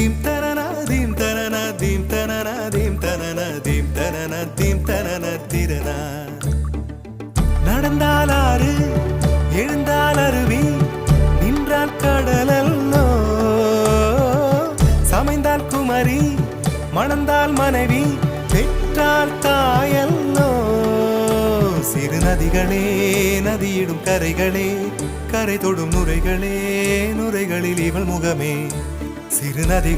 Theme தனனா theme தனனா theme தனனா தீம் தனனா தீம் தனனா தீம் தனன திரனா. நடந்தால் ஆறு எழுந்தால் அருவி நின்றால் கடலல்லோ, சமைந்தால் குமரி மணந்தால் மனைவி பெற்றால் தாயல்லோ. சிறு நதிகளே நதியிடும் கரைகளே கரை தொடும் நுரைகளே நுரைகளில் இவள் முகமே. சிறு நதிகள்